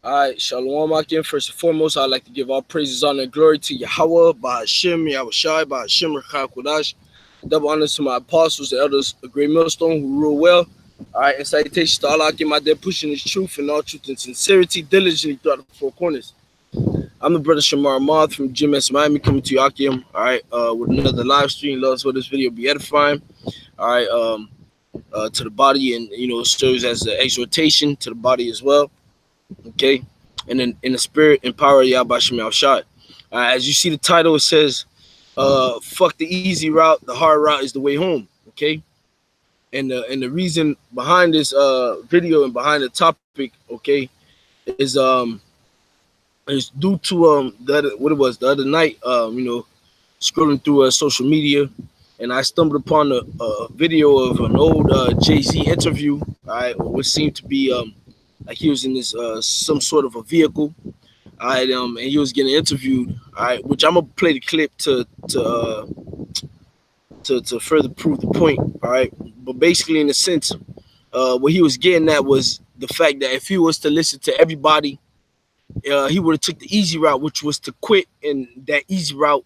All right, Shalom again. First and foremost, I'd like to give all praises, honor, and glory to Yahawah, bahasham, Yahawashi, bahasham, Rawchaa Qadash. Double honors to my apostles, the elders, a great millstone who rule well. All right, and salutations to Allah, my dead pushing his truth and all truth and sincerity diligently throughout the four corners. I'm the brother Shamar Ahmad from GMS Miami coming to you, Akim. All right, with another live stream. Love for this video be edifying. All right, to the body, and serves as an exhortation to the body as well. Okay, and then in the spirit and power of Yahawashi shot. As you see the title, it says, "Fuck the easy route. The hard route is the way home." Okay, and the reason behind this video and behind the topic, okay, is due to the other night, scrolling through social media, and I stumbled upon a video of an old Jay-Z interview, which seemed to be like he was in this some sort of a vehicle, and he was getting interviewed, which I'm gonna play the clip to further prove the point, But basically, in a sense, what he was getting at was the fact that if he was to listen to everybody, he would have took the easy route, which was to quit, and that easy route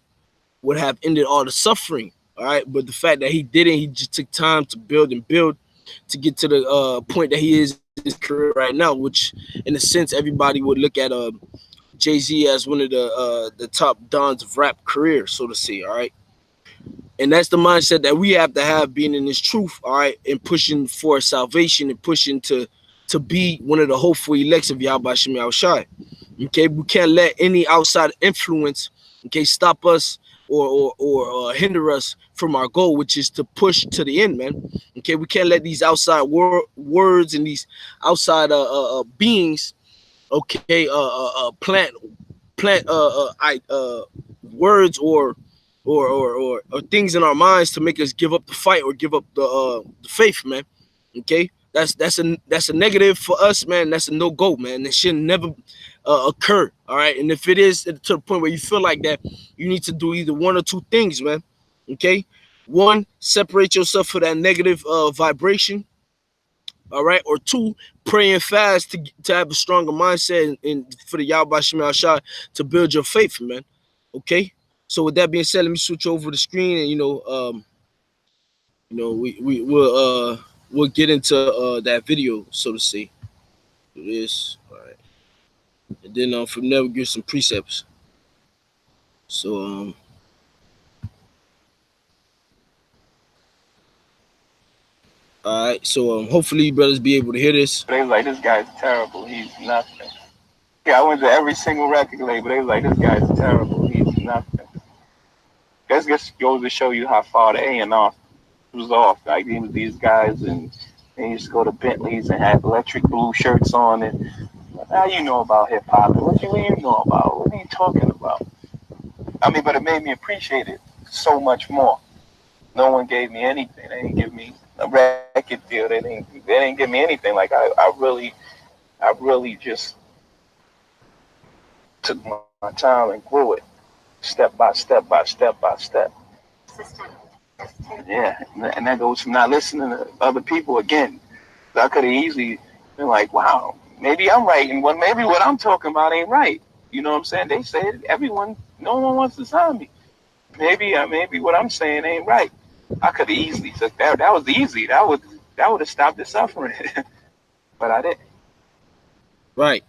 would have ended all the suffering. But the fact that he didn't, he just took time to build and build to get to the point that he is in his career right now, which in a sense everybody would look at Jay-Z as one of the top dons of rap career, so to say. And that's the mindset that we have to have, being in this truth, and pushing for salvation and pushing to be one of the hopeful elects of Yahawashi. Okay, we can't let any outside influence, stop us or hinder us from our goal, which is to push to the end, man. Okay, we can't let these outside words and these outside beings, plant words or things in our minds to make us give up the fight or give up the faith, man. Okay, that's a negative for us, man. That's a no-go, man. It should never occur. All right, and if it is to the point where you feel like that, you need to do either one or two things, man. Okay, one, separate yourself from that negative vibration. All right, or two, pray and fast to have a stronger mindset and for the Yahawashi to build your faith, man. Okay, so with that being said, let me switch over the screen, and we'll get into that video, so to say. Do this, all right, and then from there we'll give some precepts. So all right, so hopefully you brothers be able to hear this. They was like, this guy's terrible. He's nothing. Yeah, I went to every single record label. They was like, this guy's terrible. He's nothing. That just goes to show you how far the A&R was off. Like these guys, and they used to go to Bentleys and have electric blue shirts on. And now you know about hip hop. What do you know about? What are you talking about? I mean, but it made me appreciate it so much more. No one gave me anything. They didn't give me a record deal. They didn't give me anything. Like I really just took my time and grew it step by step by step by step. Yeah, and that goes from not listening to other people again. I could have easily been like, wow, maybe I'm right, and maybe what I'm talking about ain't right. You know what I'm saying? They say no one wants to sign me. Maybe what I'm saying ain't right. I could have easily took that. That was easy. That would have stopped the suffering. But I didn't. Right.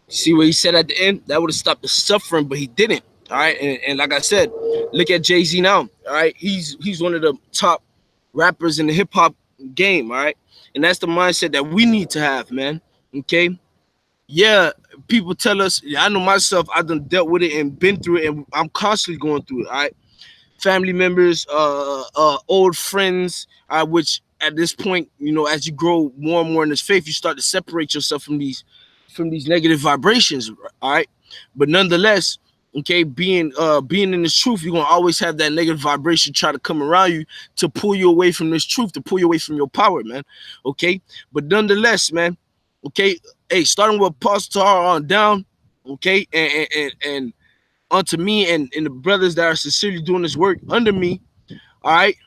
See what he said at the end? That would have stopped the suffering, but he didn't. All right. And like I said, look at Jay-Z now. All right. He's one of the top rappers in the hip hop game. All right. And that's the mindset that we need to have, man. Okay. Yeah, people tell us, I know myself, I done dealt with it and been through it, and I'm constantly going through it. All right. Family members, old friends, which at this point, as you grow more and more in this faith, you start to separate yourself from these negative vibrations, all right? But nonetheless, okay, being in this truth, you're gonna always have that negative vibration try to come around you to pull you away from this truth, to pull you away from your power, man. Okay, but nonetheless, man, okay, hey, starting with Apostle on down, okay, and unto me and the brothers that are sincerely doing this work under me, all right.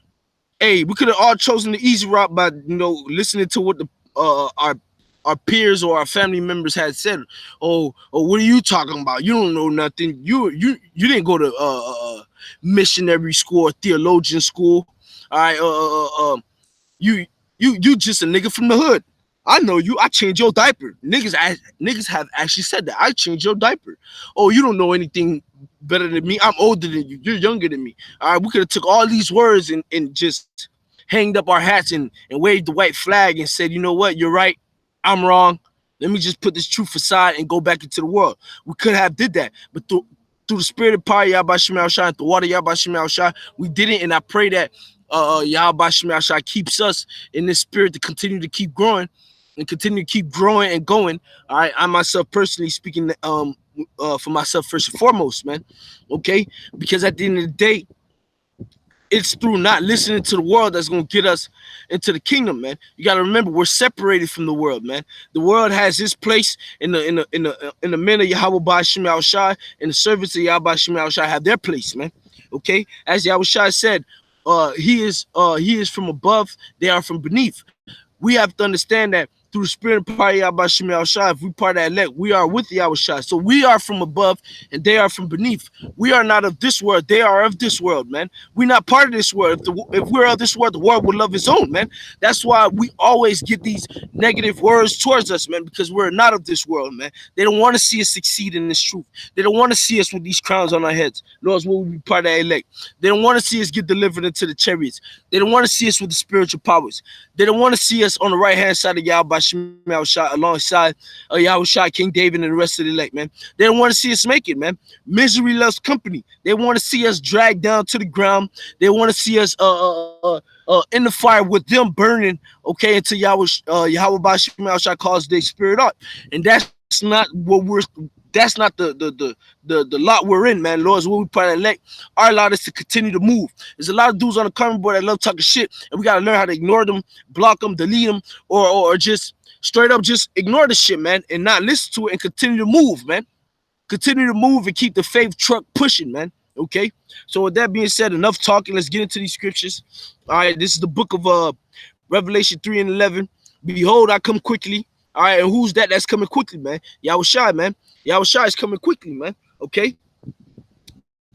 Hey, we could have all chosen the easy route by listening to what our our peers or our family members had said, oh, what are you talking about? You don't know nothing. You didn't go to missionary school or theologian school. All right, you you just a nigga from the hood. I know you. I changed your diaper. Niggas have actually said that. I changed your diaper. Oh, you don't know anything better than me. I'm older than you. You're younger than me. All right, we could have took all these words and just hanged up our hats and waved the white flag and said, you know what, you're right. I'm wrong. Let me just put this truth aside and go back into the world. We could have did that, but through the spirit of power, Yahawashi Shai, the water, Yahawashi Shai, we didn't. And I pray that Yahawashi Shai keeps us in this spirit to continue to keep growing and continue to keep growing and going. All right, I myself personally speaking for myself first and foremost, man. Okay, because at the end of the day, it's through not listening to the world that's gonna get us into the kingdom, man. You gotta remember we're separated from the world, man. The world has its place in the men of Yahawah Bahasham Shai and the servants of Yahweh Shai have their place, man. Okay, as Yahawashi said, he is from above, they are from beneath. We have to understand that through the spirit of power, Yahawashi, if we part of that elect, we are with Yahawashi. So we are from above and they are from beneath. We are not of this world, they are of this world, man. We're not part of this world. If we're of this world, the world would love its own, man. That's why we always get these negative words towards us, man, because we're not of this world, man. They don't want to see us succeed in this truth. They don't want to see us with these crowns on our heads. Lord, will we be part of that elect? They don't want to see us get delivered into the chariots. They don't want to see us with the spiritual powers. They don't want to see us on the right hand side of Yahweh Shai alongside Yahawashi, King David, and the rest of the elect, man. They don't want to see us make it, man. Misery loves company. They want to see us dragged down to the ground. They want to see us in the fire with them burning, okay, until Yahweh Shai calls their spirit up. And that's not what that's not the lot we're in, man. Lord's will we part elect. Our lot is to continue to move. There's a lot of dudes on the comment board that love talking shit, and we gotta learn how to ignore them, block them, delete them, or just straight up just ignore the shit, man, and not listen to it and continue to move, man. Continue to move and keep the faith truck pushing, man. Okay. So with that being said, enough talking. Let's get into these scriptures. All right, this is the book of Revelation 3 and 11. Behold, I come quickly. All right, and who's that that's coming quickly, man? Yahawashi, man. Yahawashi is coming quickly, man. Okay.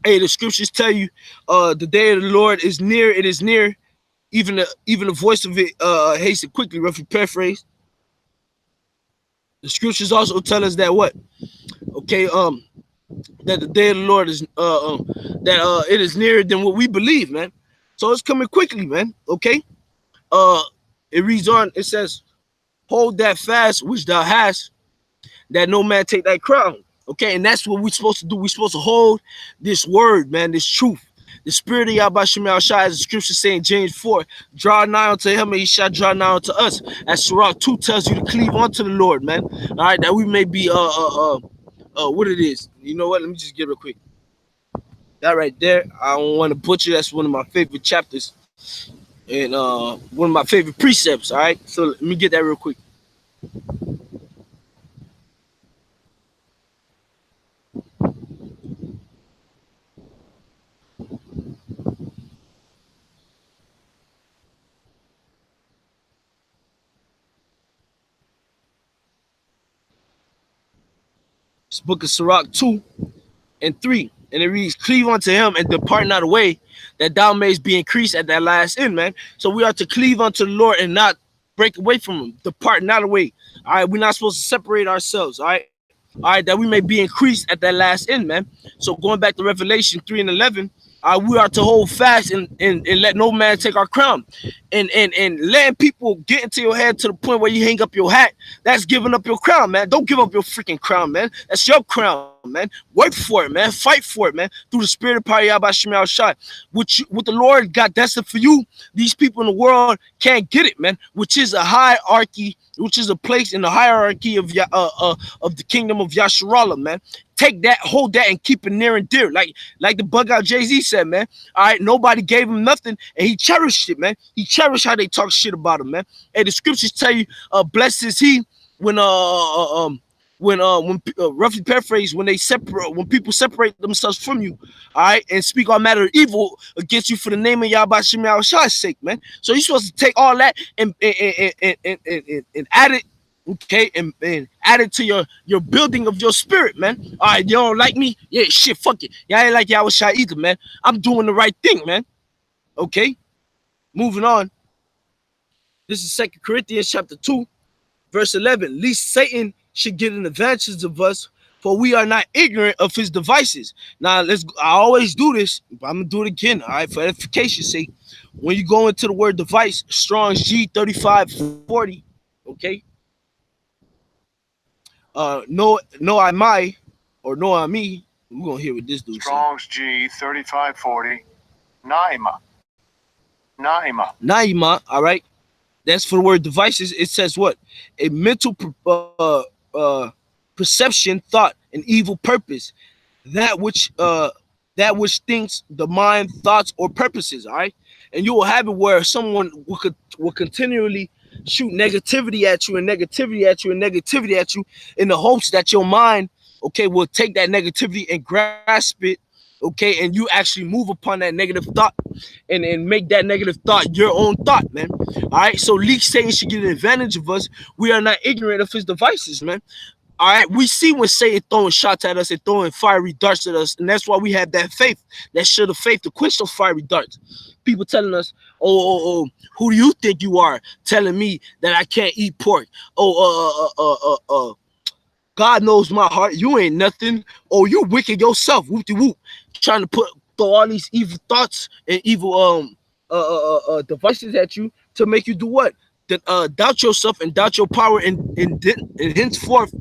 Hey, the scriptures tell you the day of the Lord is near. It is near. Even the voice of it hasten quickly, roughly paraphrase. The scriptures also tell us that what? Okay, that the day of the Lord is it is nearer than what we believe, man. So it's coming quickly, man. Okay. It reads on, it says, hold that fast which thou hast, that no man take thy crown. Okay, and that's what we're supposed to do. We're supposed to hold this word, man, this truth. The spirit of Yahawashi Shai, as the scripture saying James 4, draw nigh unto him and he shall draw nigh unto us. As Sirach 2 tells you to cleave unto the Lord, man. All right, that we may be what it is. You know what? Let me just get real quick. That right there, I don't want to butcher. That's one of my favorite chapters and one of my favorite precepts. All right, so let me get that real quick. It's book of Sirach 2 and 3. And it reads, cleave unto him and depart not away, that thou mayest be increased at that last end, man. So we are to cleave unto the Lord and not break away from him. Depart not away. All right, we're not supposed to separate ourselves, all right? All right, that we may be increased at that last end, man. So going back to Revelation 3 and 11, we are to hold fast and let no man take our crown. And letting people get into your head to the point where you hang up your hat, that's giving up your crown, man. Don't give up your freaking crown, man. That's your crown, man. Work for it, man. Fight for it, man. Through the spirit of power, Yahawashi Shai. What the Lord got destined for you, these people in the world can't get it, man. Which is a hierarchy, which is a place in the hierarchy of the kingdom of Yasharallah, man. Take that, hold that, and keep it near and dear. Like the bug out Jay-Z said, man. All right, nobody gave him nothing, and he cherished it, man. He cherished how they talk shit about him, man. Hey, the scriptures tell you, blessed is he when roughly paraphrase, when people separate themselves from you, all right, and speak all matter of evil against you for the name of Yahawashi Shai's sake, man. So you're supposed to take all that and add it Okay, and add it to your building of your spirit, man. All right, you don't like me? Yeah, shit, fuck it. Y'all ain't like Yahawashi either, man. I'm doing the right thing, man. Okay, moving on. This is Second Corinthians chapter 2, verse 11. Least Satan should get an advantage of us, for we are not ignorant of his devices. Now, I always do this, but I'm gonna do it again, all right, for edification's sake. When you go into the word device, Strong's G3540, okay, no I my or no I me. We're gonna hear what this dude say. Strong's G3540, Naima. Naima. Naima, all right. That's for the word devices. It says what? A mental perception, thought, and evil purpose. That which thinks the mind, thoughts, or purposes. All right, and you will have it where someone will continually shoot negativity at you and negativity at you and negativity at you in the hopes that your mind, okay, will take that negativity and grasp it, okay, and you actually move upon that negative thought and make that negative thought your own thought, man. All right, so least Satan should get an advantage of us. We are not ignorant of his devices, man. All right, we see when Satan throwing shots at us and throwing fiery darts at us, and that's why we have that faith, that shield of faith to quench those fiery darts. People telling us, oh, who do you think you are, telling me that I can't eat pork? God knows my heart. You ain't nothing. Oh, you wicked yourself. Whoop de whoop, trying to throw all these evil thoughts and evil devices at you to make you do what? Doubt yourself and doubt your power and henceforth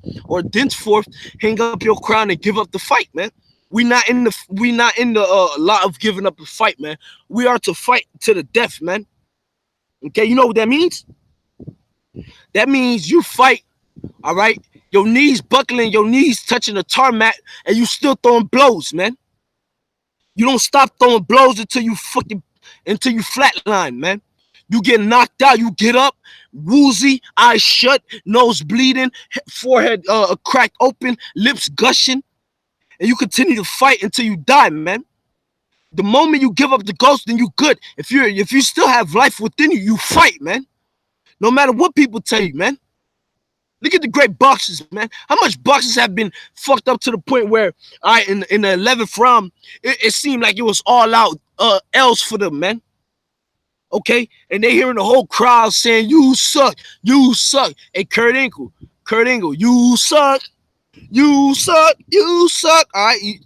hang up your crown and give up the fight, man. We not in the lot of giving up the fight, man. We are to fight to the death, man. Okay, you know what that means? That means you fight, all right? Your knees buckling, your knees touching the tarmac, and you still throwing blows, man. You don't stop throwing blows until you flatline, man. You get knocked out, you get up, woozy, eyes shut, nose bleeding, forehead cracked open, lips gushing, and you continue to fight until you die, man. The moment you give up the ghost, then you good. If you still have life within you, you fight, man. No matter what people tell you, man. Look at the great boxers, man. How much boxers have been fucked up to the point where, all right, in the 11th round, it seemed like it was all out L's for them, man. Okay, and they hearing the whole crowd saying, "You suck, you suck." Hey, Kurt Angle, you suck, you suck, you suck. All right, you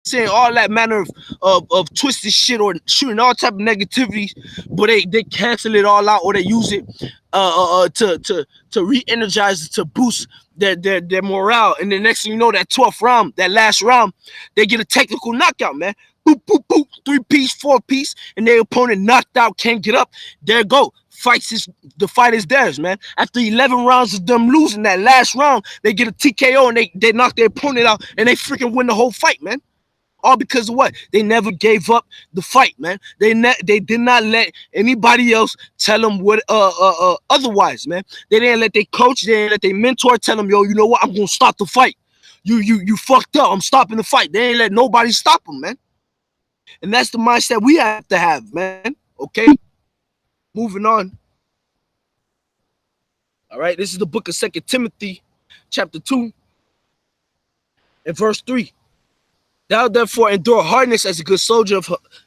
saying all that manner of twisted shit or shooting all type of negativities, but they cancel it all out or they use it to re-energize, to boost their morale. And the next thing you know, that 12th round, that last round, they get a technical knockout, man. Boop, boop, boop, 3-piece, 4-piece, and their opponent knocked out, can't get up. There go. The fight is theirs, man. After 11 rounds of them losing that last round, they get a TKO and they knock their opponent out and they freaking win the whole fight, man. All because of what? They never gave up the fight, man. They did not let anybody else tell them what otherwise, man. They didn't let their coach, they didn't let their mentor tell them, yo, you know what? I'm gonna stop the fight. You fucked up. I'm stopping the fight. They ain't let nobody stop them, man. And that's the mindset we have to have, man. Okay? Moving on. All right, this is the book of 2 Timothy, chapter 2, and verse 3. Thou therefore endure hardness as a good soldier of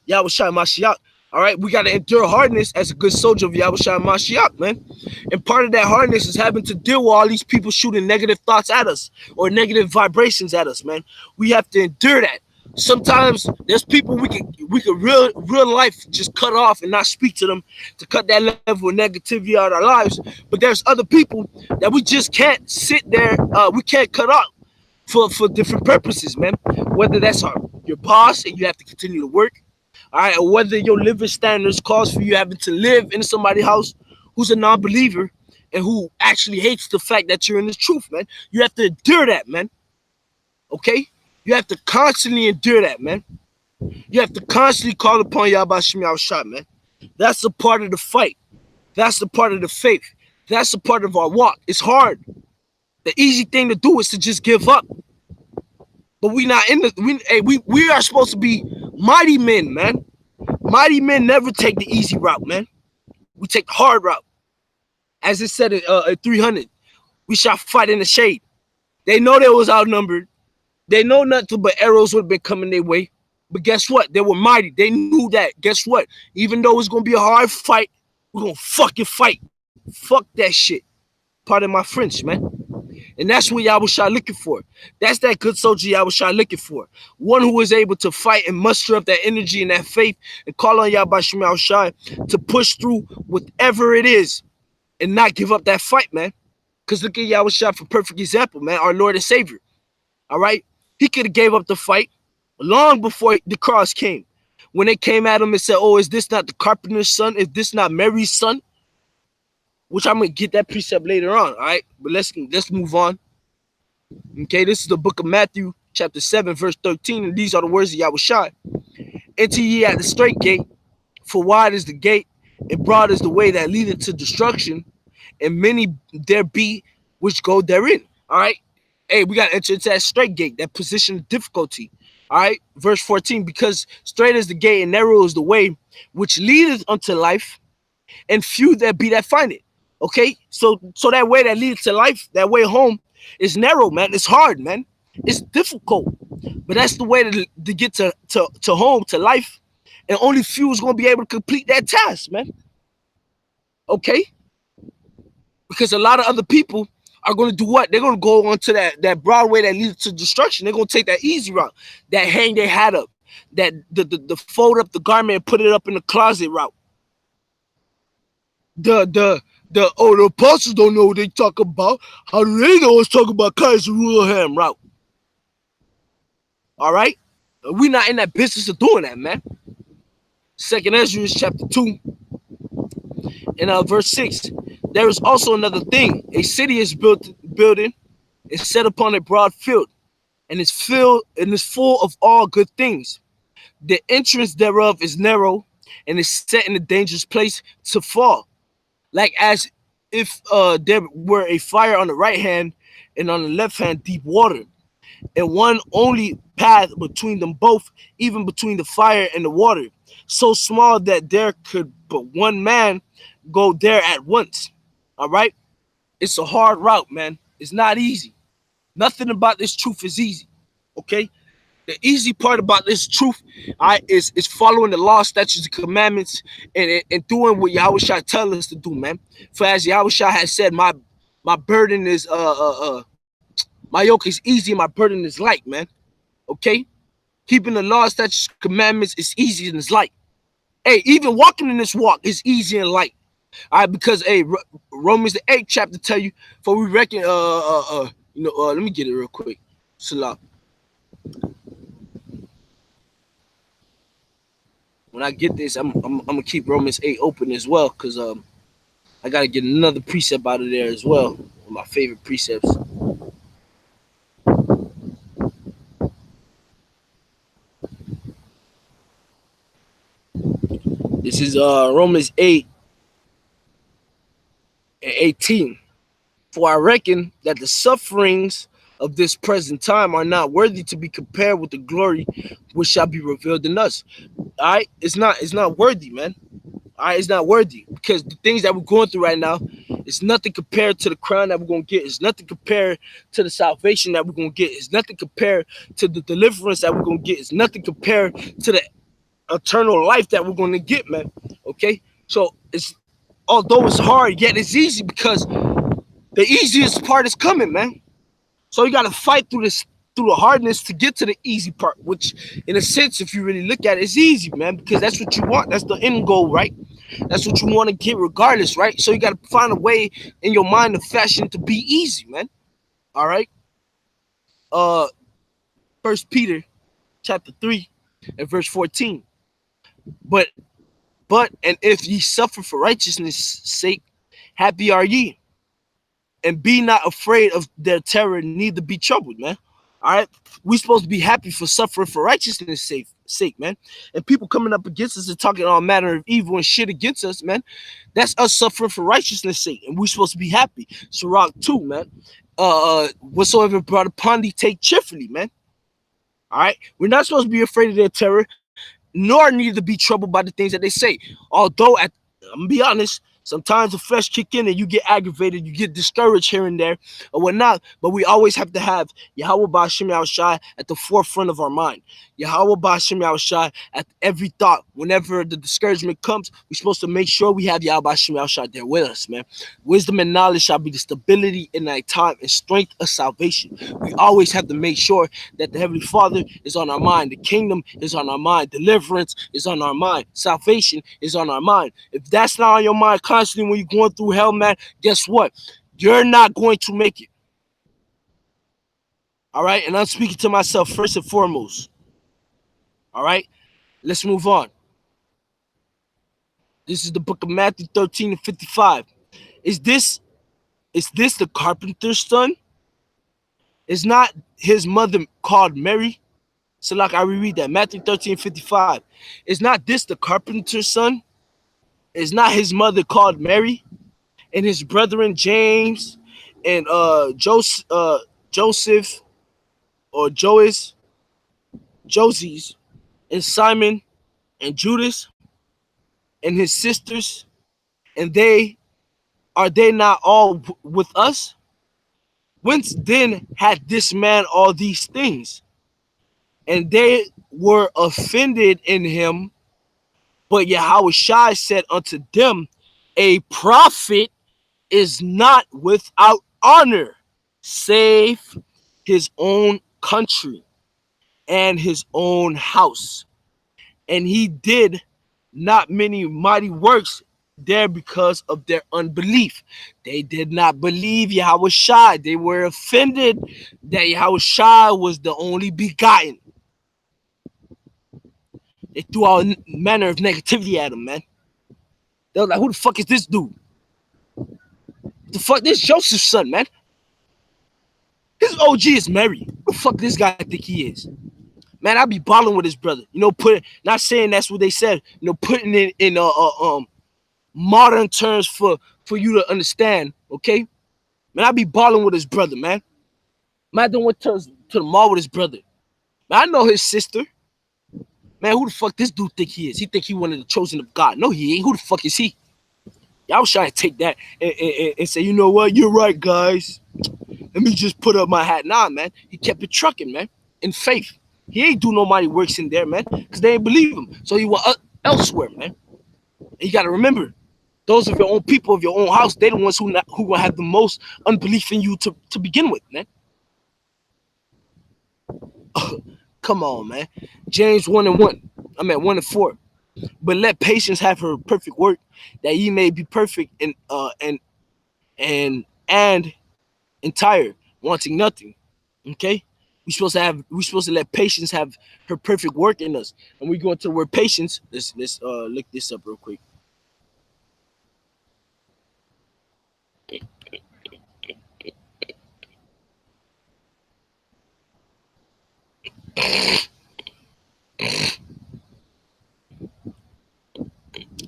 Yahawashi Mashiach. All right, we got to endure hardness as a good soldier of Yahawashi Mashiach, man. And part of that hardness is having to deal with all these people shooting negative thoughts at us or negative vibrations at us, man. We have to endure that. Sometimes there's people we could real life just cut off and not speak to them to cut that level of negativity out of our lives. But there's other people that we just can't sit there. We can't cut off for different purposes, man. Whether that's your boss and you have to continue to work, all right, or whether your living standards calls for you having to live in somebody's house who's a non-believer and who actually hates the fact that you're in the truth, man. You have to endure that, man. Okay? You have to constantly endure that, man. You have to constantly call upon Yahawashi, man. That's a part of the fight. That's a part of the faith. That's a part of our walk. It's hard. The easy thing to do is to just give up. But we not in the we are supposed to be mighty men, man. Mighty men never take the easy route, man. We take the hard route. As it said at 300. We shall fight in the shade. They know they was outnumbered. They know nothing but arrows would have been coming their way. But guess what? They were mighty. They knew that. Guess what? Even though it's gonna be a hard fight, we're gonna fucking fight. Fuck that shit. Pardon my French, man. And that's what Yahawashi looking for. That's that good soldier Yahawashi looking for. One who is able to fight and muster up that energy and that faith and call on Yahawashi to push through whatever it is and not give up that fight, man. Because look at Yahawashi for perfect example, man. Our Lord and Savior. All right? He could have gave up the fight long before the cross came. When they came at him and said, oh, is this not the carpenter's son? Is this not Mary's son? Which I'm going to get that precept later on, all right? But let's move on. Okay, this is the book of Matthew, chapter 7, verse 13, and these are the words of Yahawashi. Enter ye at the straight gate, for wide is the gate, and broad is the way that leadeth to destruction, and many there be which go therein, all right? Hey, we got to enter into that straight gate, that position of difficulty, all right? Verse 14, because straight is the gate, and narrow is the way which leadeth unto life, and few there be that find it. Okay, so that way that leads to life, that way home is narrow, man. It's hard, man. It's difficult, but that's the way to get to home, to life, and only few is gonna be able to complete that task, man. Okay, because a lot of other people are gonna do what? They're gonna go onto that broad way that leads to destruction. They're gonna take that easy route, that hang their hat up, that the fold up the garment and put it up in the closet route. The apostles don't know what they talk about. How do they know what's talking about Kaiser Wilhelm route? All right? We're not in that business of doing that, man. Second Ezra chapter 2 and verse 6. There is also another thing. A city is building, is set upon a broad field, and is full of all good things. The entrance thereof is narrow, and is set in a dangerous place to fall. Like as if there were a fire on the right hand and on the left hand deep water, and one only path between them both, even between the fire and the water, so small that there could but one man go there at once. All right? It's a hard route, man. It's not easy. Nothing about this truth is easy. Okay? The easy part about this truth, is following the law, statutes, and commandments, and doing what Yahawashi tells us to do, man. For as Yahawashi has said, my burden is my yoke is easy and my burden is light, man. Okay, keeping the law, statutes, commandments is easy and it's light. Hey, even walking in this walk is easy and light. All right, because Romans the 8th chapter tell you, for we reckon let me get it real quick. Salah. When I get this, I'm gonna keep Romans 8 open as well, because I gotta get another precept out of there as well. One of my favorite precepts. This is Romans 8 and 18. For I reckon that the sufferings of this present time are not worthy to be compared with the glory which shall be revealed in us. All right, it's not worthy, man. All right, it's not worthy, because the things that we're going through right now, it's nothing compared to the crown that we're gonna get. It's nothing compared to the salvation that we're gonna get. It's nothing compared to the deliverance that we're gonna get. It's nothing compared to the eternal life that we're gonna get, man. Okay, so it's, although it's hard, yet it's easy, because the easiest part is coming, man. So you gotta fight through the hardness to get to the easy part, which in a sense, if you really look at it, it's easy, man, because that's what you want. That's the end goal, right? That's what you want to get regardless, right? So you got to find a way in your mind to fashion to be easy, man. All right. First Peter chapter 3 and verse 14. But and if ye suffer for righteousness' sake, happy are ye. And be not afraid of their terror, neither be troubled, man. All right, we're supposed to be happy for suffering for righteousness' sake, man. And people coming up against us and talking all manner of evil and shit against us, man. That's us suffering for righteousness' sake, and we're supposed to be happy. Sirach 2, man. Whatsoever brought upon thee, take cheerfully, man. All right, we're not supposed to be afraid of their terror, nor neither be troubled by the things that they say. Although, I'm gonna be honest, Sometimes the flesh kick in and you get aggravated, you get discouraged here and there or whatnot. But we always have to have Yahawah bahasham Yahawashi at the forefront of our mind. Yahawah bahasham Yahawashi at every thought. Whenever the discouragement comes, we're supposed to make sure we have Yahawah bahasham Yahawashi there with us, man. Wisdom and knowledge shall be the stability in thy time and strength of salvation. We always have to make sure that the Heavenly Father is on our mind. The kingdom is on our mind. Deliverance is on our mind. Salvation is on our mind. If that's not on your mind constantly when you're going through hell, man, guess what? You're not going to make it. All right? And I'm speaking to myself first and foremost. All right? Let's move on. This is the book of Matthew 13 and 55. Is this the carpenter's son? Is not his mother called Mary? So like I reread that. Matthew 13 and 55. Is not this the carpenter's son? Is not his mother called Mary? And his brethren James and Joseph or Joses, and Simon and Judas and his sisters, and are they not all with us? Whence then had this man all these things? And they were offended in him. But Yahawashi said unto them, a prophet is not without honor, save his own country and his own house. And he did not many mighty works there because of their unbelief. They did not believe Yahawashi. They were offended that Yahawashi was the only begotten. They threw all manner of negativity at him, man. They were like, who the fuck is this dude? The fuck, this Joseph's son, man. His OG is Mary. Who the fuck this guy think he is? Man, I be balling with his brother. You know, not saying that's what they said. You know, putting it in modern terms for you to understand. Okay, man, I be balling with his brother, man. Man, I went to the mall with his brother. Man, I know his sister. Man, who the fuck this dude think he is? He think he one of the chosen of God. No, he ain't. Who the fuck is he? Y'all was trying to take that and say, you know what? You're right, guys. Let me just put up my hat. Nah, man. He kept it trucking, man. In faith. He ain't do no mighty works in there, man. Because they ain't believe him. So he went elsewhere, man. And you got to remember, those of your own people of your own house, they the ones who will have the most unbelief in you to begin with, man. Come on, man. James 1 and 1. I'm at 1 and 4. But let patience have her perfect work, that ye may be perfect and entire, wanting nothing. Okay? We're supposed to let patience have her perfect work in us. And we go into the word patience. Let's look this up real quick.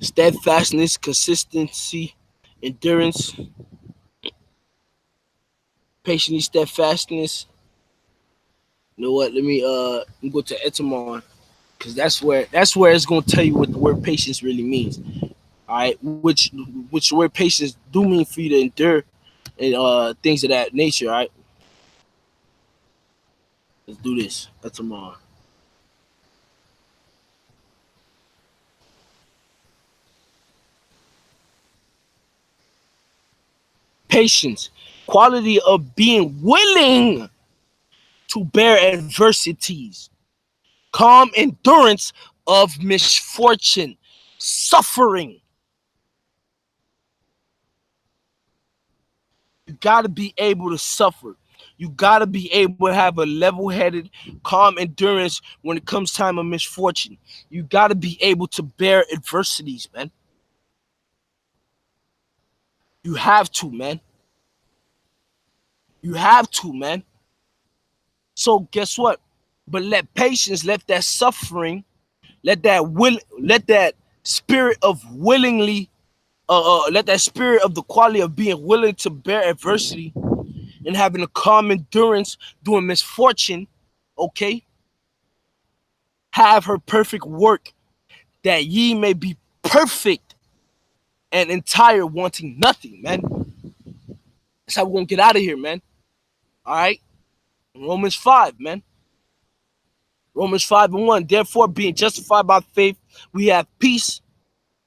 Steadfastness, consistency, endurance, patience, steadfastness. You know what? Let me go to etymon, because that's where it's gonna tell you what the word patience really means. All right, which the word patience do mean for you to endure and things of that nature. All right, let's do this. Etymon. Patience, quality of being willing to bear adversities, calm endurance of misfortune, suffering. You got to be able to suffer. You got to be able to have a level-headed, calm endurance when it comes time of misfortune. You got to be able to bear adversities, man. You have to, man. You have to, man. So guess what? But let patience, let that suffering, let that spirit of willingly, let that spirit of the quality of being willing to bear adversity and having a calm endurance during misfortune, okay, have her perfect work, that ye may be perfect and entire wanting nothing, man. That's how we're gonna get out of here, man. All right. Romans 5, man. Romans 5 and 1. Therefore, being justified by faith, we have peace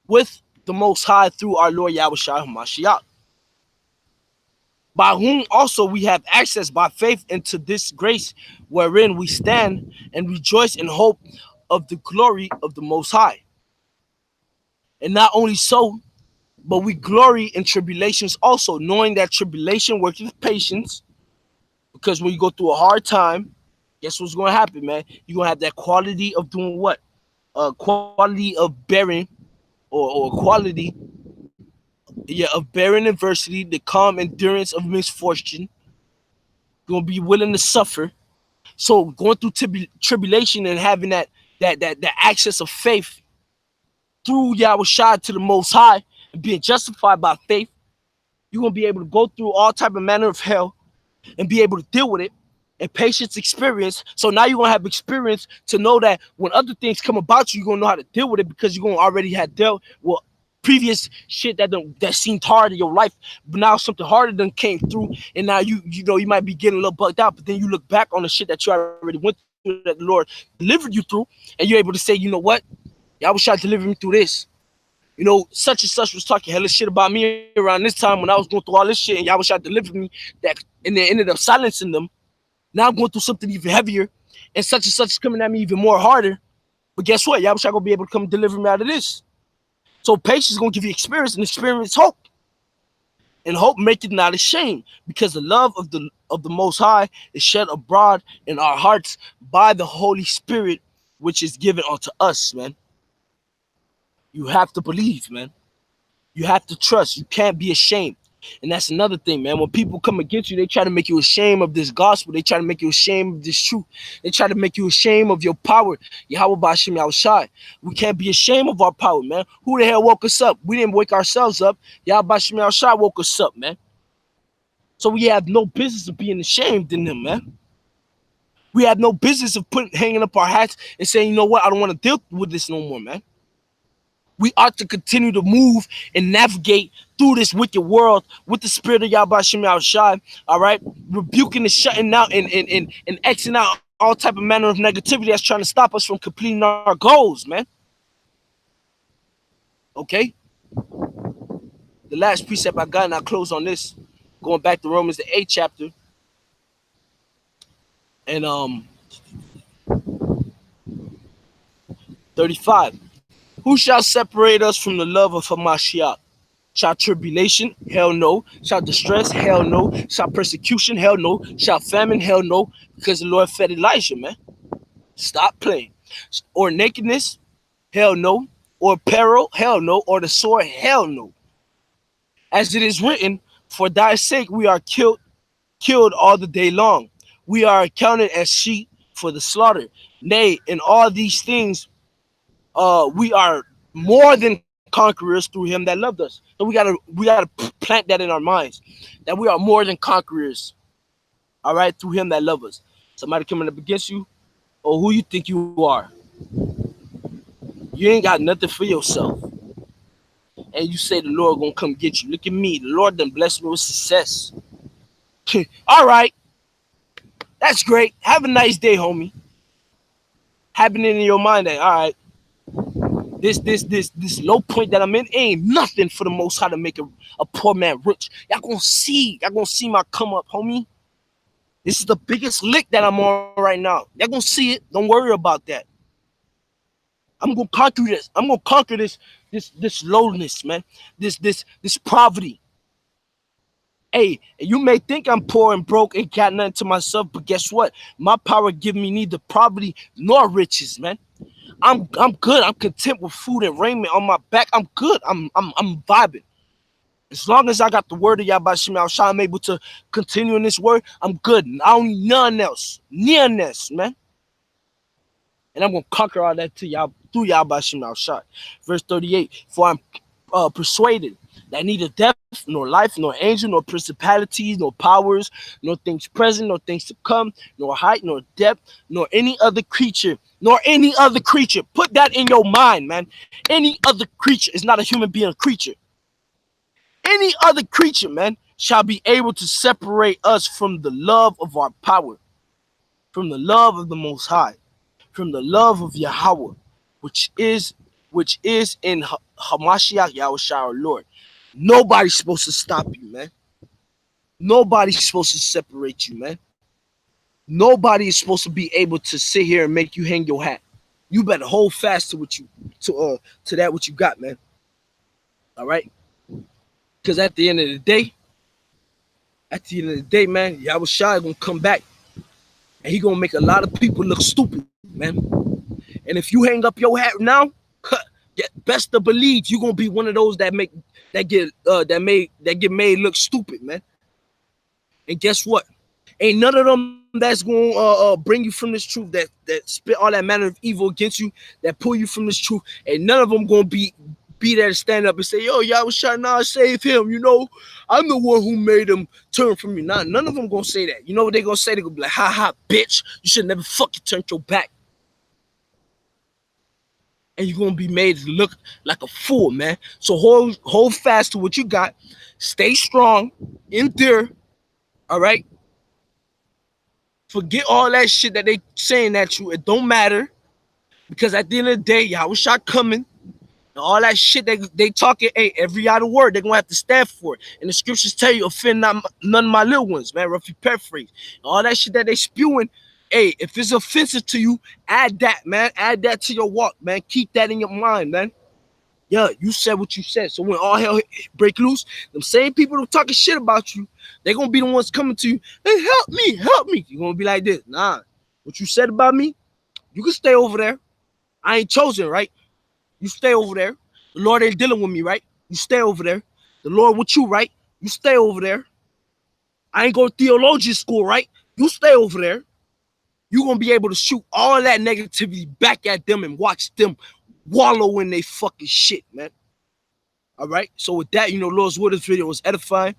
with the Most High through our Lord Yahawashi Hamashiach, by whom also we have access by faith into this grace wherein we stand and rejoice in hope of the glory of the Most High. And not only so, but we glory in tribulations also, knowing that tribulation worketh patience, because when you go through a hard time, guess what's going to happen, man? You're going to have that quality of doing what? Quality of bearing, or quality, yeah, of bearing adversity, the calm endurance of misfortune. You're going to be willing to suffer. So going through tribulation and having that access of faith through Yahawashi to the Most High and being justified by faith, you're going to be able to go through all type of manner of hell and be able to deal with it, and patience experience. So now you're gonna have experience to know that when other things come about you, you're gonna know how to deal with it, because you're gonna already have dealt with previous shit that seemed hard in your life, but now something harder than came through, and now you know you might be getting a little bugged out, but then you look back on the shit that you already went through, that the Lord delivered you through, and you're able to say, you know what, y'all wish I delivered me through this. You know, such and such was talking hella shit about me around this time when I was going through all this shit, and y'all wish I delivered me, that, and then ended up silencing them. Now I'm going through something even heavier, and such is coming at me even more harder. But guess what? Y'all wish I gonna be able to come deliver me out of this. So patience is gonna give you experience, and experience hope. And hope maketh not ashamed, because the love of the Most High is shed abroad in our hearts by the Holy Spirit, which is given unto us, man. You have to believe, man. You have to trust. You can't be ashamed. And that's another thing, man. When people come against you, they try to make you ashamed of this gospel. They try to make you ashamed of this truth. They try to make you ashamed of your power. Yahawah bahasham Yahawashi. We can't be ashamed of our power, man. Who the hell woke us up? We didn't wake ourselves up. Yahawah bahasham Yahawashi woke us up, man. So we have no business of being ashamed in them, man. We have no business of hanging up our hats and saying, you know what, I don't want to deal with this no more, man. We ought to continue to move and navigate through this wicked world with the spirit of Yahawashi Yahawashi, all right? Rebuking and shutting out and Xing out all type of manner of negativity that's trying to stop us from completing our goals, man. Okay? The last precept I got, and I'll close on this, going back to Romans, the 8th chapter, and 35. Who shall separate us from the love of Hamashiach? Shall tribulation? Hell no. Shall distress? Hell no. Shall persecution? Hell no. Shall famine? Hell no. Because the Lord fed Elijah, man. Stop playing. Or nakedness? Hell no. Or peril? Hell no. Or the sword? Hell no. As it is written, for thy sake we are killed all the day long. We are accounted as sheep for the slaughter. Nay, in all these things, we are more than conquerors through him that loved us. So we gotta plant that in our minds, that we are more than conquerors, all right, through him that loves us. Somebody coming up against you, or who you think you are, you ain't got nothing for yourself, and you say the Lord gonna come get you. Look at me, the Lord done blessed me with success. All right, that's great. Have a nice day, homie. Happening in your mind that, all right, this low point that I'm in ain't nothing for the Most High to make a poor man rich. Y'all gonna see my come up, homie. This is the biggest lick that I'm on right now. Y'all gonna see it. Don't worry about that. I'm gonna conquer this. I'm gonna conquer this lowness, man. This poverty. Hey, you may think I'm poor and broke, ain't got nothing to myself, but guess what? My power give me neither poverty nor riches, man. I'm good. I'm content with food and raiment on my back. I'm good. I'm vibing. As long as I got the word of Yahawashi Yahawashi, I'm able to continue in this word. I'm good. I don't need none else. Nearness, man. And I'm gonna conquer all that to y'all through Yahawashi Yahawashi. Verse 38. For I'm persuaded that neither death, nor life, nor angel, nor principalities, nor powers, nor things present, nor things to come, nor height, nor depth, nor any other creature, Put that in your mind, man. Any other creature is not a human being, a creature. any other creature, man, shall be able to separate us from the love of our power, from the love of the Most High, from the love of Yahawah, which is in Hamashiach Yahawashi our Lord. Nobody's supposed to stop you, man. Nobody's supposed to separate you, man. Nobody is supposed to be able to sit here and make you hang your hat. You better hold fast to what you to that what you got, man. All right? Because at the end of the day, man, Yahawashi gonna come back and he gonna make a lot of people look stupid, man. And if you hang up your hat now, best to believe you gonna be one of those that get made look stupid, man. And guess what? Ain't none of them that's gonna bring you from this truth, that spit all that manner of evil against you, that pull you from this truth. Ain't none of them gonna be there to stand up and say, yo, y'all was trying to save him. You know, I'm the one who made him turn from you. Nah, none of them gonna say that. You know what they gonna say? They gonna be like, ha ha, bitch. You should never fucking turn your back. And you're gonna be made to look like a fool, man. So hold fast to what you got. Stay strong, endure. All right. Forget all that shit that they saying at you. It don't matter. Because at the end of the day, Yahawashi coming. And all that shit that they talking, hey, every other word, they're gonna have to stand for it. And the scriptures tell you, offend not none of my little ones, man. Roughly paraphrase. And all that shit that they spewing, hey, if it's offensive to you, add that, man. Add that to your walk, man. Keep that in your mind, man. Yeah, you said what you said. So when all hell break loose, them same people who talking shit about you, they're gonna be the ones coming to you, hey, help me, help me. You're gonna be like this. Nah, what you said about me, you can stay over there. I ain't chosen, right? You stay over there. The Lord ain't dealing with me, right? You stay over there. The Lord with you, right? You stay over there. I ain't go to theologian school, right? You stay over there. You're going to be able to shoot all that negativity back at them and watch them wallow in they fucking shit, man. All right? So with that, Lord's word, this video was edifying.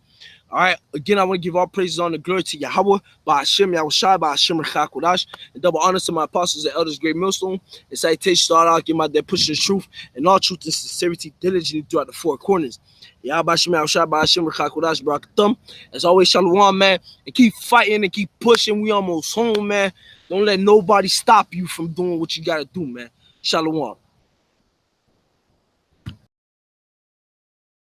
All right, again, I want to give all praises on the glory to Yahawah, bahasham, Yahawashi, bahasham, Rawchaa Qadash, and double honors to my apostles and elders, great millstone, and citation to all out, give my dead pushing the truth, and all truth and sincerity diligently throughout the four corners. Yahawashi, Yahawashi, bahasham, Rawchaa Qadash, Barakatum. As always, shalom, man, and keep fighting and keep pushing. We almost home, man. Don't let nobody stop you from doing what you got to do, man. Shalom.